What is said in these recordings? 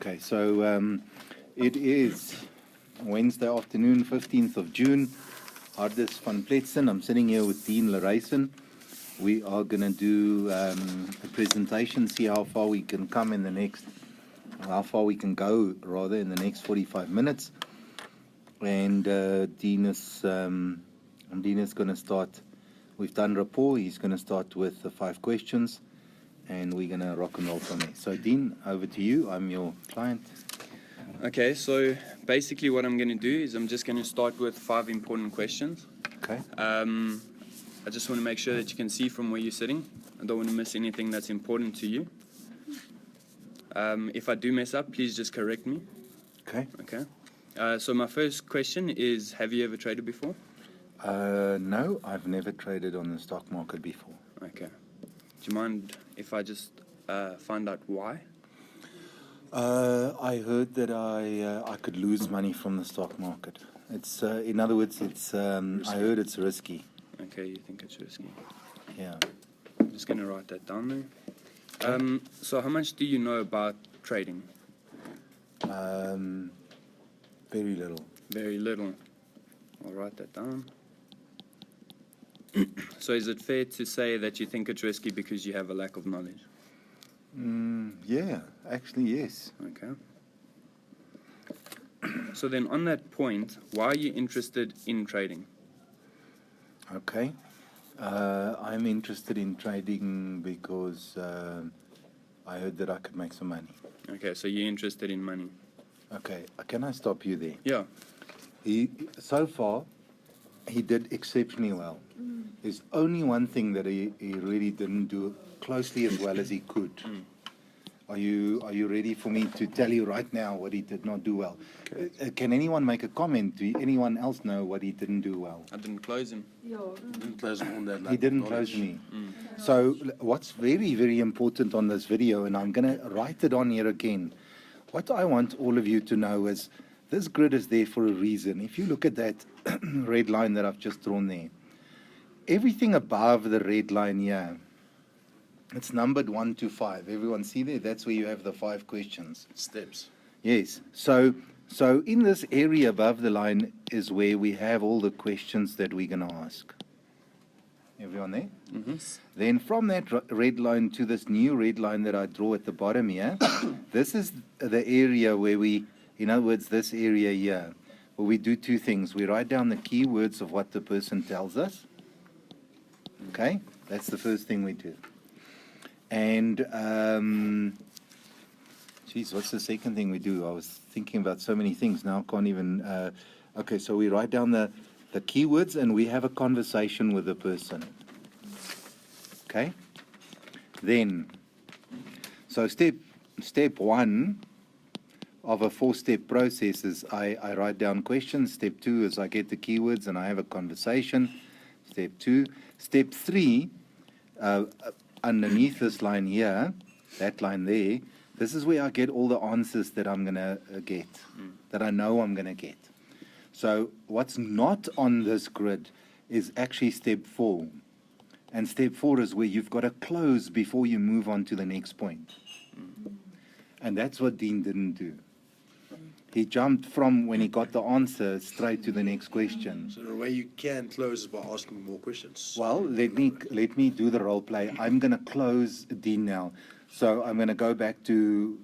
Okay, so it is Wednesday afternoon, 15th of June. Hardus van Pletsen. I'm sitting here with Dean Lareisen. We are going to do a presentation, see how far we can come in the next, how far we can go rather in the next 45 minutes. And Dean is going to start. We've done rapport. He's going to start with the 5 questions. And we're going to rock and roll from there. So, Dean, over to you. I'm your client. Okay, so basically what I'm going to do is I'm just going to start with 5 important questions. Okay. I just want to make sure that you can see from where you're sitting. I don't want to miss anything that's important to you. If I do mess up, please just correct me. Okay. Okay. So my first question is, have you ever traded before? No, I've never traded on the stock market before. Okay. Do you mind if I just find out why? I heard that I could lose money from the stock market. It's in other words, it's I heard it's risky. Okay, you think it's risky. Yeah. I'm just going to write that down there. So how much do you know about trading? Very little. Very little. I'll write that down. So is it fair to say that you think it's risky because you have a lack of knowledge? Yeah, actually, yes. Okay. So then on that point, why are you interested in trading? Okay. I'm interested in trading because I heard that I could make some money. Okay, so you're interested in money. Okay, can I stop you there? Yeah. So far, he did exceptionally well. There's only one thing that he really didn't do closely as well as he could. Are you ready for me to tell you right now what he did not do well? Okay. Can anyone make a comment? Do anyone else know what he didn't do well? I didn't close him. Didn't close him on that. He didn't close me. So what's very, very important on this video, and I'm going to write it on here again, what I want all of you to know is this grid is there for a reason. If you look at that red line that I've just drawn there, everything above the red line here, it's numbered 1 to 5. Everyone see there? That's where you have the 5 questions. Steps. Yes. So in this area above the line is where we have all the questions that we're going to ask. Everyone there? Mm-hmm. Then from that red line to this new red line that I draw at the bottom here, this is the area where we, in other words, this area here, where we do 2 things. We write down the keywords of what the person tells us. Okay? That's the first thing we do. And, geez, what's the second thing we do? I was thinking about so many things. Now I can't even, okay, so we write down the keywords and we have a conversation with the person. Okay? Then, so step 1 of a 4-step process is I write down questions. Step 2 is I get the keywords and I have a conversation. Step 2. Step 3, underneath this line here, that line there, this is where I get all the answers that I'm going to get, that I know I'm going to get. So what's not on this grid is actually step 4. And step 4 is where you've got to close before you move on to the next point. And that's what Dean didn't do. He jumped from when he got the answer straight to the next question. So the way you can close is by asking more questions. Well, let me do the role play. I'm going to close Dean now. So I'm going to go back to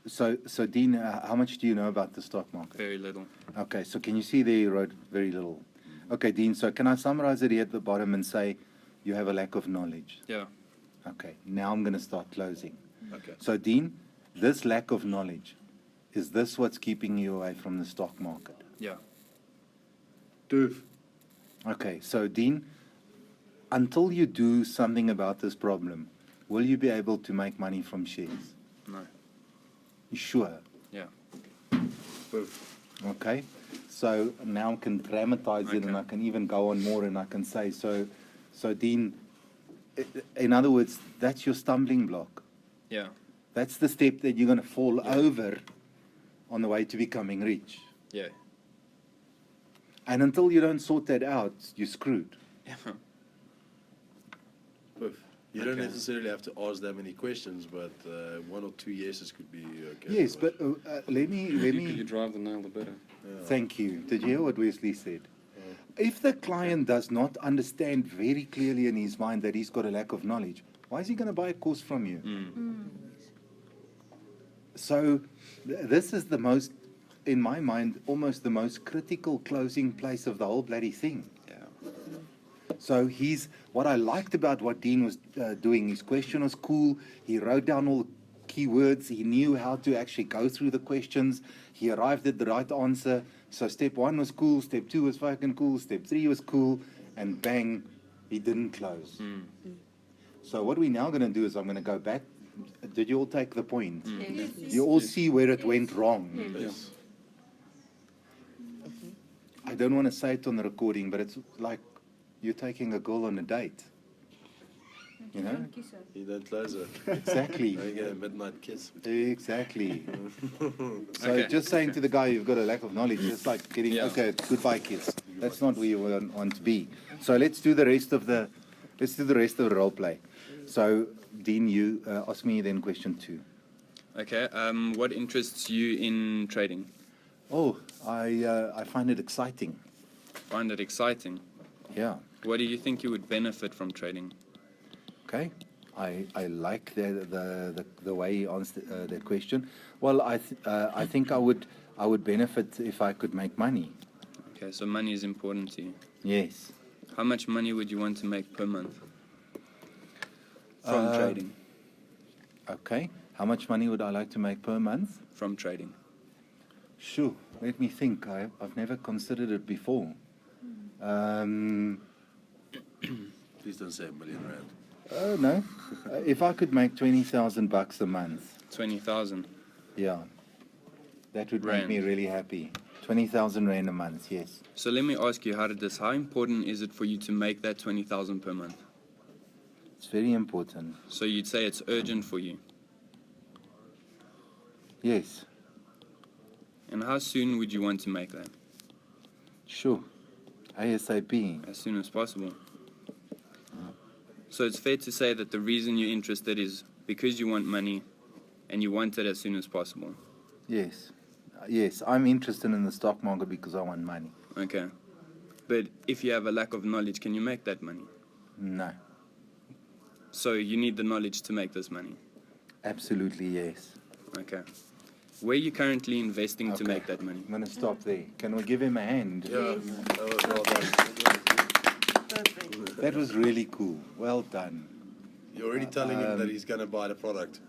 so Dean, how much do you know about the stock market? Very little. Okay, so can you see there you wrote very little? Okay, Dean, so can I summarize it here at the bottom and say you have a lack of knowledge? Yeah. Okay, now I'm going to start closing. Okay. So Dean, this lack of knowledge, is this what's keeping you away from the stock market? Yeah. Doof. Okay, so Dean, until you do something about this problem, will you be able to make money from shares? No. You sure? Yeah. Doof. Okay, so now I can dramatize it and I can even go on more and I can say, so Dean, in other words, that's your stumbling block. Yeah. That's the step that you're going to fall over on the way to becoming rich. Yeah. And until you don't sort that out, you're screwed. Yeah. Doof. You don't Okay. necessarily have to ask that many questions, but 1 or 2 yeses could be okay. Yes, but let me You drive the nail, the better. Thank you. Did you hear what Wesley said? If the client does not understand very clearly in his mind that he's got a lack of knowledge, why is he going to buy a course from you? So this is the most, in my mind, almost the most critical closing place of the whole bloody thing. Yeah. So what I liked about what Dean was doing, his question was cool. He wrote down all the keywords. He knew how to actually go through the questions. He arrived at the right answer. So step 1 was cool, step 2 was fucking cool, step 3 was cool, and bang, he didn't close. So what we're now going to do is I'm going to go back. Did you all take the point? Yes. You all see where it went wrong. Yes. I don't want to say it on the recording, but it's like you're taking a girl on a date. You know? You don't close it. Exactly. You get a midnight kiss. Exactly. So Okay. just saying to the guy you've got a lack of knowledge, it's like getting, Yeah. okay, goodbye kids. That's not where you want to be. So let's do the rest of the role play. So Dean, you ask me then question 2. Okay. What interests you in trading? Oh, I find it exciting. Find it exciting. Yeah. What do you think you would benefit from trading? Okay. I like the way he answered that question. Well, I think I would benefit if I could make money. Okay, so money is important to you. Yes. How much money would you want to make per month from trading? Okay. How much money would I like to make per month? From trading. Sure. Let me think. I've never considered it before. Please don't say $1 million. No. If I could make $20,000 a month, 20,000. yeah, that would make me Rand. really happy. 20,000 rand a month, yes. So let me ask you, Hardus, how important is it for you to make that 20,000 per month? It's very important. So you'd say it's urgent for you. Yes, And how soon would you want to make that? sure. ASAP. As soon as possible. So it's fair to say that the reason you're interested is because you want money and you want it as soon as possible. Yes. Yes, I'm interested in the stock market because I want money. Okay. But if you have a lack of knowledge, can you make that money? No. So you need the knowledge to make this money. Absolutely, yes. Okay. Where are you currently investing to Okay. make that money? I'm going to stop there. Can we give him a hand? Yeah. Well done. Perfect. That was really cool. Well done. You're already telling him that he's going to buy the product.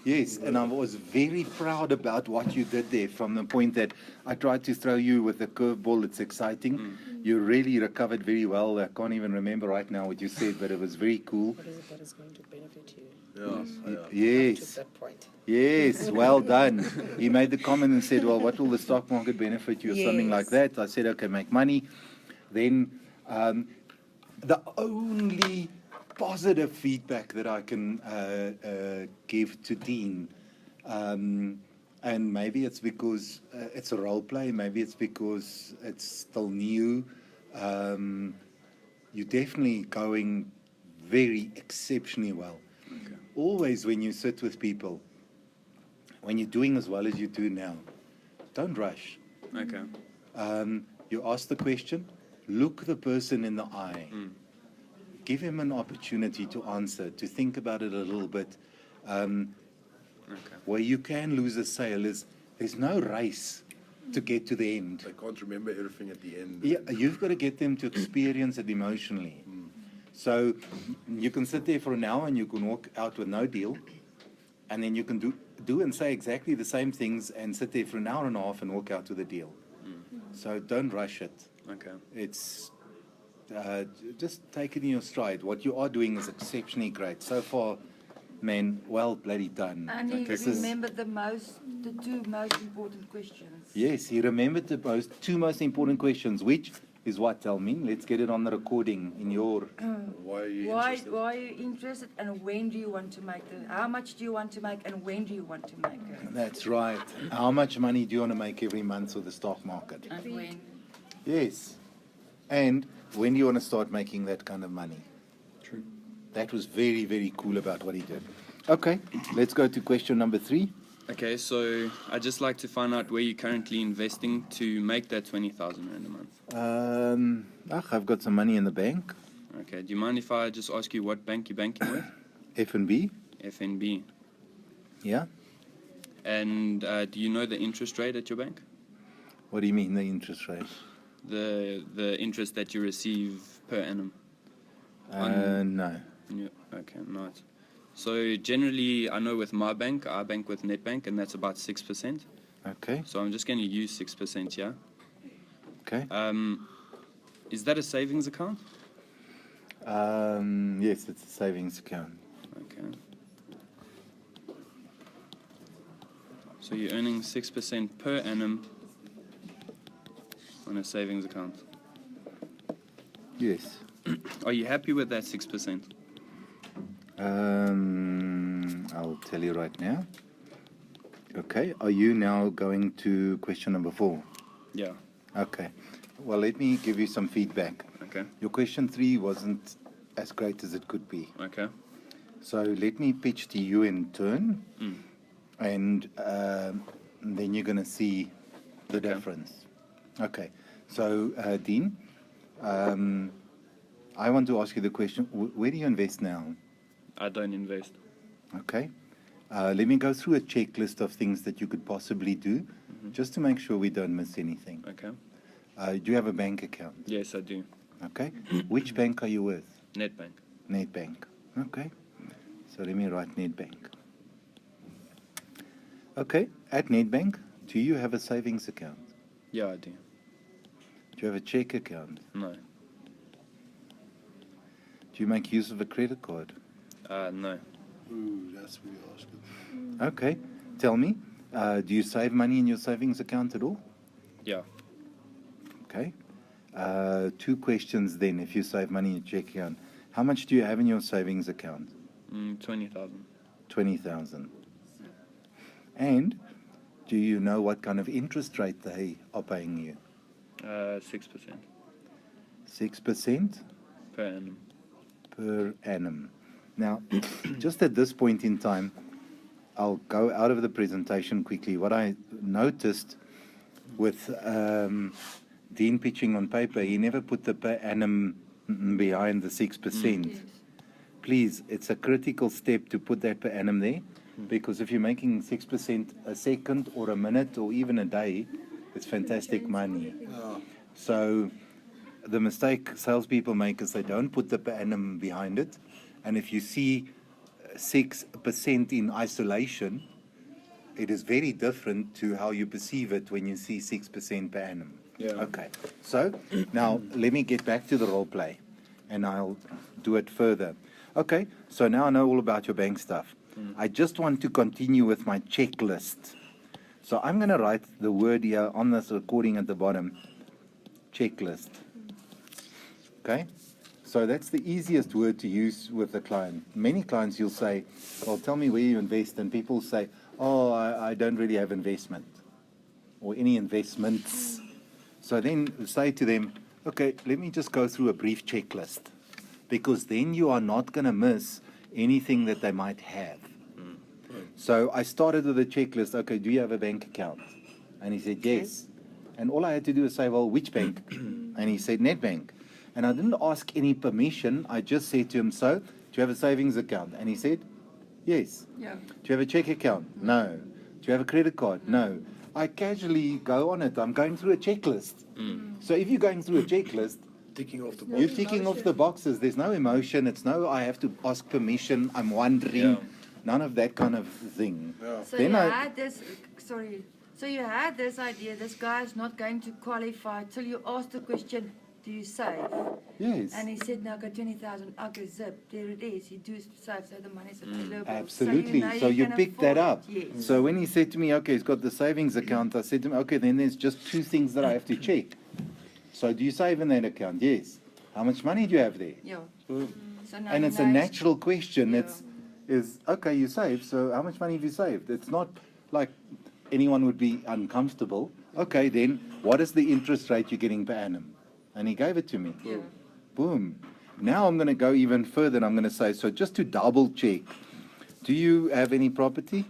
Yes, and I was very proud about what you did there from the point that I tried to throw you with the curveball. It's exciting. You really recovered very well. I can't even remember right now what you said, but it was very cool. What is it that is going to benefit you? Yeah. To Yes, that point. yes, well done. He made the comment and said, well, what will the stock market benefit you or something like Yes. that. I said, okay, make money. Then the only positive feedback that I can give to Dean, and maybe it's because it's a role play, maybe it's because it's still new. You're definitely going very exceptionally well. Okay. Always when you sit with people, when you're doing as well as you do now, don't rush. Okay. You ask the question, look the person in the eye. Give him an opportunity to answer, to think about it a little bit. Okay. Where you can lose a sale is there's no race to get to the end. They can't remember everything at the end. Yeah, you've got to get them to experience it emotionally. So you can sit there for an hour and you can walk out with no deal, and then you can do and say exactly the same things and sit there for an hour and a half and walk out with a deal. So don't rush it. Okay. It's just take it in your stride. What you are doing is exceptionally great. So far, man, well bloody done. And he This is- remembered the two most important questions. Yes, he remembered the two most important questions, which is what, tell me? Let's get it on the recording in your... Why are you Why interested? are you interested, and when do you want to make it? How much do you want to make, and when do you want to make it? That's right. How much money do you want to make every month with the stock market? And when? Yes. And when do you want to start making that kind of money? True. That was very, very cool about what he did. Okay, let's go to question number 3. Okay, so I'd just like to find out where you're currently investing to make that 20,000 rand a month. I've got some money in the bank, Okay, do you mind if I just ask you what bank you're banking with? F&B. FNB. Yeah. And do you know the interest rate at your bank? What do you mean, the interest rate? The interest that you receive per annum? No. Yeah, okay, nice. So generally, I know with my bank, I bank with Netbank, and that's about 6%. Okay. So I'm just going to use 6%, yeah? Okay. Is that a savings account? Yes, it's a savings account. Okay. So you're earning 6% per annum on a savings account. Yes. Are you happy with that 6%? I'll tell you right now. Okay. Are you now going to question number 4? Yeah. Okay. Well, let me give you some feedback. Okay. Your question 3 wasn't as great as it could be. Okay. So let me pitch to you in turn, and then you're going to see the difference. Okay. So, Dean, I want to ask you the question, where do you invest now? I don't invest. Okay. Let me go through a checklist of things that you could possibly do, just to make sure we don't miss anything. Okay. Do you have a bank account? Yes, I do. Okay. Which bank are you with? Netbank. Netbank. Okay. So let me write Netbank. Okay. At Netbank, do you have a savings account? Yeah, I do. Do you have a check account? No. Do you make use of a credit card? No. Ooh, that's what you asked. Okay. Tell me, do you save money in your savings account at all? Yeah. Okay. 2 questions then, if you save money in your check account. How much do you have in your savings account? 20,000. 20,000. And do you know what kind of interest rate they are paying you? 6% 6% per annum. per annum. Now, just at this point in time, I'll go out of the presentation quickly. What I noticed with Dean pitching on paper, he never put the per annum behind the 6%. Yes. Please, it's a critical step to put that per annum there, because if you're making 6% a second or a minute or even a day, it's fantastic money. So the mistake salespeople make is they don't put the per annum behind it, and if you see 6% in isolation, it is very different to how you perceive it when you see 6% per annum. Yeah. Okay. So now let me get back to the role play, and I'll do it further. Okay. So now I know all about your bank stuff. I just want to continue with my checklist. So I'm going to write the word here on this recording at the bottom. Checklist. Okay. So that's the easiest word to use with the client. Many clients you'll say, well, tell me where you invest, and people say, oh, I don't really have investment or any investments. So then say to them, okay, let me just go through a brief checklist, because then you are not going to miss anything that they might have. So I started with a checklist. Okay, do you have a bank account? And he said, yes. And all I had to do was say, well, which bank? And he said, Netbank. And I didn't ask any permission. I just said to him, so, do you have a savings account? And he said, yes. Yeah. Do you have a check account? No. Do you have a credit card? No. I casually go on it. I'm going through a checklist. So if you're going through a checklist, Ticking off the No you're box. ticking off the boxes. There's no emotion. It's no, I have to ask permission. I'm wondering. Yeah. None of that kind of thing. Yeah. So Then you I- had this, sorry. So you had this idea, this guy is not going to qualify till you asked the question, do you save? Yes. And he said, now I got 20,000, I'll go zip, there it is. You do save, so the money's available. Absolutely. know So you can picked that afford up. it. Yes. So when he said to me, okay, he's got the savings account, I said to him, okay, then there's just 2 things that I have to check. So do you save in that account? Yes. How much money do you have there? Yeah. Mm. So now And you it's a know natural question. Yeah. Is okay, you saved, so how much money have you saved? It's not like anyone would be uncomfortable. Okay, then what is the interest rate you're getting per annum? And he gave it to me. Yeah. Boom. Now I'm going to go even further and I'm going to say, so just to double check, do you have any property?